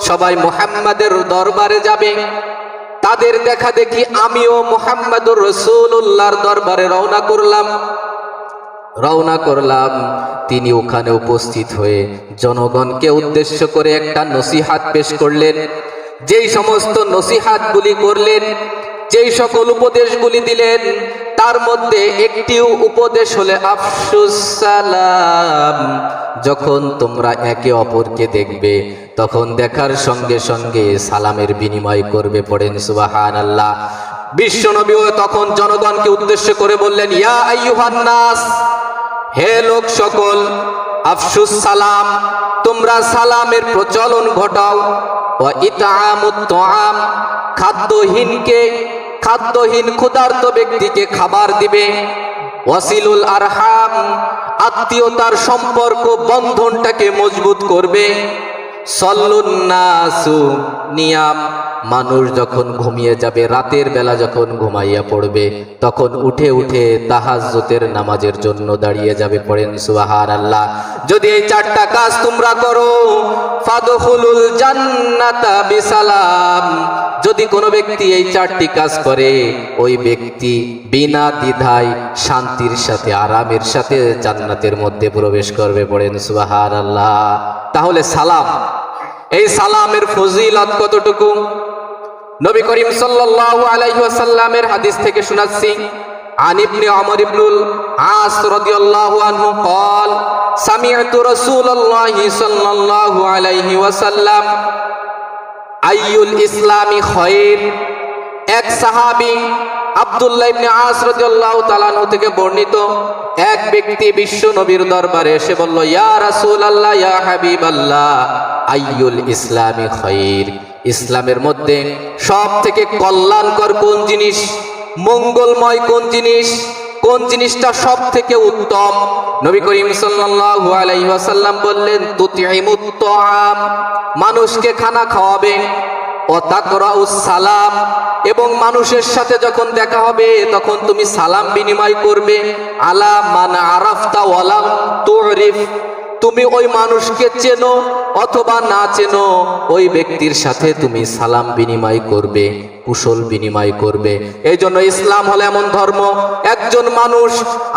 সবাই মুহাম্মাদের দরবারে যাবে। তাদের দেখা দেখি আমিও মুহাম্মাদুর রাসূলুল্লাহর দরবারে রওনা করলাম। তিনি ওখানে উপস্থিত হয়ে জনগণকে উদ্দেশ্য করে একটা নসিহাত পেশ করলেন। যেই সমস্ত নসিহাতগুলি করলেন, যেই সকল উপদেশগুলি দিলেন, তার মধ্যে একটি উপদেশ হলে আফশুস সালাম। যখন তোমরা একে অপরকে দেখবে তখন দেখার সঙ্গে সঙ্গে সালামের বিনিময় করবে। পড়েন সুবহানাল্লাহ। বিশ্বনবীও তখন জনগণকে উদ্দেশ্য করে বললেন, ইয়া আইয়ুহান নাস, হে লোক সকল, আফশুস সালাম, তোমরা সালামের প্রচলন ঘটাও। ওয়া ইতআমুত তুআম, খাদ্যহীন ক্ষুধার্ত ব্যক্তিকে খাবার দিবে। ওয়াসিলুল আরহাম, আত্মীয়তার সম্পর্ক বন্ধনটাকে মজবুত করবে। সল্লুন নাসু নিয়াম, মানুষ যখন ঘুমিয়ে যাবে, রাতের বেলা যখন ঘুমাইয়া পড়বে, তখন উঠে উঠে তাহাজ্জুদের নামাজের জন্য দাঁড়িয়ে যাবে। পড়েন সুবহানাল্লাহ। যদি এই চারটা কাজ তোমরা করো, ফাদখুলুল জান্নাতা বিসালাম, যদি কোনো ব্যক্তি এই চারটি কাজ করে, ওই ব্যক্তি বিনা দ্বিধায় শান্তির সাথে, আরামের সাথে জান্নাতের মধ্যে প্রবেশ করবে। পড়েন সুবহানাল্লাহ। তাহলে সালাম, এই সালামের ফজিলত কতটুকু? নবী করিম সাল্লাল্লাহু আলাইহি ওয়াসাল্লামের হাদিস থেকে শোনাচ্ছি। আন ইবনে ওমর ইবনুল আস রাদিয়াল্লাহু আনহু قال سمعت رسول الله সাল্লাল্লাহু আলাইহি ওয়াসাল্লাম আইয়ুল ইসলামি খায়র। এক সাহাবী আব্দুল্লাহ ইবনে আস রাদিয়াল্লাহু তাআলা আনহু থেকে বর্ণিত, এক ব্যক্তি বিশ্ব নবীর দরবারে এসে বলল, ইয়া রাসূলুল্লাহ, ইয়া হাবিবাল্লাহ, আইয়ুল ইসলামি খায়র, ইসলামের মধ্যে সব থেকে কল্যাণকর কোন জিনিস, মঙ্গলময় কোন জিনিস, কোন জিনিসটা সব থেকে উত্তম? নবী করিম সাল্লাল্লাহু আলাইহি ওয়াসাল্লাম বললেন, তুতিমুত তুআম, মানুষকে খানা খাওয়াবে। ও তাকরাউস সালাম, এবং মানুষের সাথে যখন দেখা হবে তখন তুমি সালাম বিনিময় করবে। আলা মান আরাফতা ওয়ালাম তুরিফ, তুমি ওই মানুষকে চেনো অথবা না চেনো, ওই ব্যক্তির সাথে তুমি সালাম বিনিময় করবে, কুশল বিনিময় করবে। এই জন্য ইসলাম হলো এমন ধর্ম, একজন মানুষ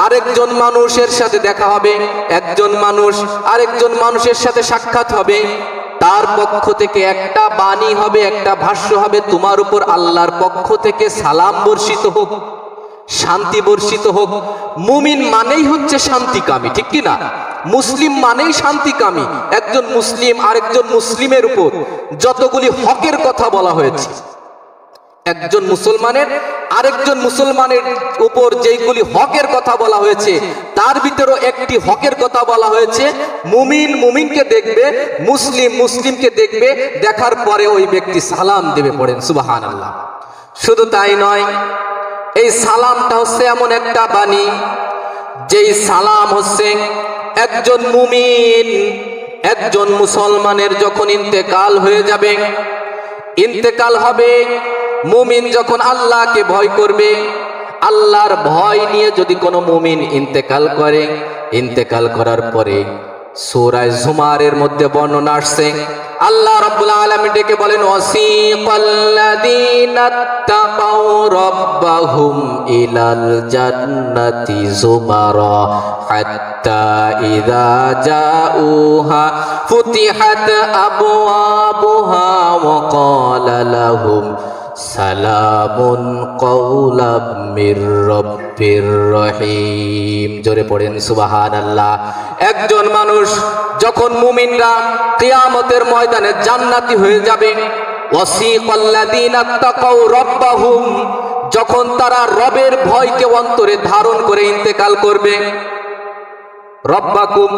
আরেকজন মানুষের সাথে দেখা হবে, একজন মানুষ আরেকজন মানুষের সাথে সাক্ষাৎ হবে, তার পক্ষ থেকে একটা বাণী হবে, একটা ভাষ্য হবে, তোমার উপর আল্লাহর পক্ষ থেকে সালাম বর্ষিত হোক, শান্তি বর্ষিত হোক। মুমিন মানেই হচ্ছে শান্তিকামী, ঠিক কি না? মুসলিম মানেই শান্তিকামী। একজন মুসলিম আরেকজন মুসলিমের উপর যতগুলি হকের কথা বলা হয়েছে, একজন মুসলমানের আরেকজন মুসলমানের উপর যেইগুলি হকের কথা বলা হয়েছে, তার ভিতরেও একটি হকের কথা বলা হয়েছে, মুমিন মুমিনকে দেখবে, মুসলিম মুসলিমকে দেখবে, দেখার পরে ওই ব্যক্তি সালাম দেবে। পড়েন সুবহানাল্লাহ। শুধু তাই নয়, এই সালামটা হচ্ছে এমন একটা বাণী, যেই সালাম হচ্ছে একজন মুমিন, একজন মুসলমানের যখন ইন্তেকাল হয়ে যাবে, ইন্তেকাল হবে, মুমিন যখন আল্লাহকে ভয় করবে, আল্লাহর ভয় নিয়ে যদি কোনো মুমিন ইন্তেকাল করে, ইন্তেকাল করার পরে সূরা জুমারের মধ্যে বর্ণনা আসছে, আল্লাহ রাব্বুল আলামিন ডেকে বলেন, ওয়াসিকাল্লাযীনা তাকাউ রাব্বাহুম ইলাল জান্নাতি যুমারা হাত্তা ইযা জাউহা ফুতিহাত আবওয়াবুহা ওয়া ক্বালা লাহুম সালামুন কওলাম মির রাব্বির রহিম। জোরে পড়েন সুবহানাল্লাহ। একজন মানুষ যখন মুমিনরা কিয়ামতের ময়দানে জান্নাতি হয়ে যাবে, ওয়াসিকাল্লাযীনা তাকাউ রাব্বাহুম, যখন তারা রবের ভয়কে অন্তরে ধারণ করে ইন্তেকাল করবে, রব্বাকুম,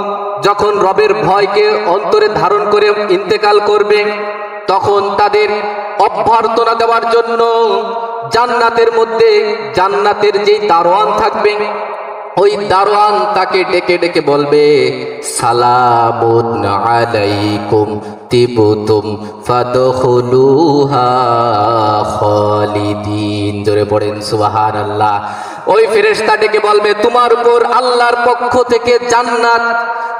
যখন রবের ভয়কে অন্তরে ধারণ করে ইন্তেকাল করবে, তখন তাদের অভ্যর্থনা দেওয়ার জন্য জান্নাতের মধ্যে জান্নাতের যেই দারোয়ান থাকবে, ওই দারোয়ান তাকে ডেকে ডেকে বলবে, সালামুন আলাইকুম তিবতুম ফাদখুলুহা খালিদিন। জোরে পড়েন সুবহানাল্লাহ। ওই ফেরেশতা ডেকে বলবে, তোমার উপর আল্লাহর পক্ষ থেকে জান্নাত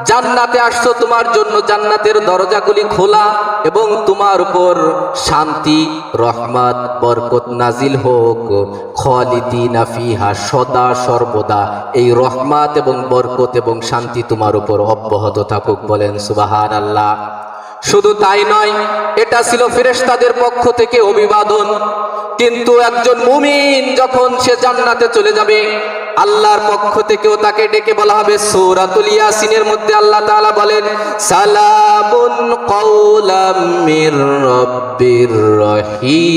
জান্নাতে আসছো তোমার জন্য জান্নাতের দরজাগুলি খোলা এবং তোমার উপর শান্তি রহমত বরকত নাজিল হোক, খালিদিনা ফিহা, সদা সর্বদা এই রহমত এবং বরকত এবং শান্তি তোমার উপর অব্যাহত থাকুক। বলেন সুবহানাল্লাহ। শুধু তাই নয়, এটা ছিল ফেরেশতাদের পক্ষ থেকে অভিবাদন। কিন্তু একজন মুমিন যখন সে জান্নাতে চলে যাবে, আল্লাহর পক্ষ থেকেও তাকে ডেকে বলা হবে। সূরাতুল ইয়াসিনের মধ্যে আল্লাহ তাআলা বলেন, সালামুন কাওলাম মির রাব্বির রহিম।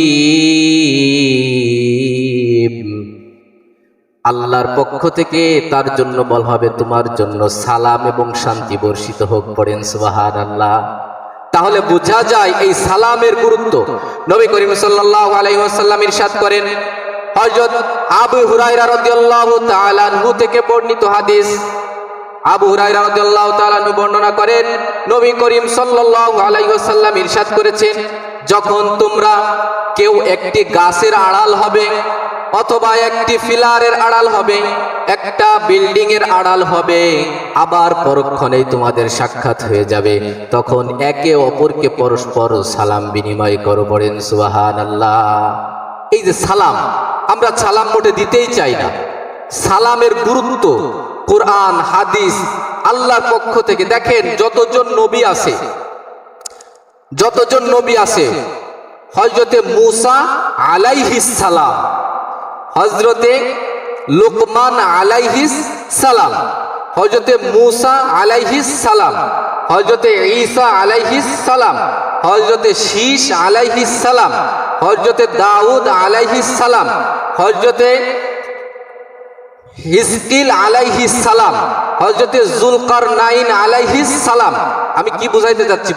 আল্লাহর পক্ষ থেকে তার জন্য বলা হবে, তোমার জন্য সালাম এবং শান্তি বর্ষিত হোক। পড়েন সুবহানাল্লাহ। তাহলে বোঝা যায় এই সালামের গুরুত্ব। নবী করিম সাল্লাল্লাহু আলাইহি ওয়াসাল্লাম ইরশাদ করেন, হযরত আবু হুরায়রা রাদিয়াল্লাহু তাআলা আনহু থেকে বর্ণিত হাদিস, আবু হুরায়রা রাদিয়াল্লাহু তাআলা আনহু বর্ণনা করেন, নবী করিম সাল্লাল্লাহু আলাইহি ওয়াসাল্লাম ইরশাদ করেছেন, যখন তোমরা কেউ একটি গাছের আড়াল হবে অথবা একটি ফিলারের আড়াল হবে, একটা বিল্ডিং এর আড়াল হবে, আবার পরক্ষণেই তোমাদের সাক্ষাৎ হয়ে যাবে, তখন একে অপরকে পরস্পর সালাম বিনিময় করো। বলেন সুবহানাল্লাহ। এই যে সালাম, আমরা সালাম মোটে দিতেই চাই না। সালামের গুরুত্ব কোরআন হাদিস আল্লাহর পক্ষ থেকে। দেখেন যতজন নবী আছে, হযরতে মূসা আলাইহিস সালাম, হযরতে লুকমান আলাইহিস সালাম, হযরতে মূসা আলাইহিস সালাম, হযরতে ঈসা আলাইহিস সালাম, হযরতে শীশ আলাইহিস সালাম, হযরতে দাউদ আলাইহিস সালাম, হযরতে হিজকিল আলাইহিস সালাম, হযরতে যুলকারনাইন আলাইহিস সালাম। আমি কি বুঝাইতে যাচ্ছি?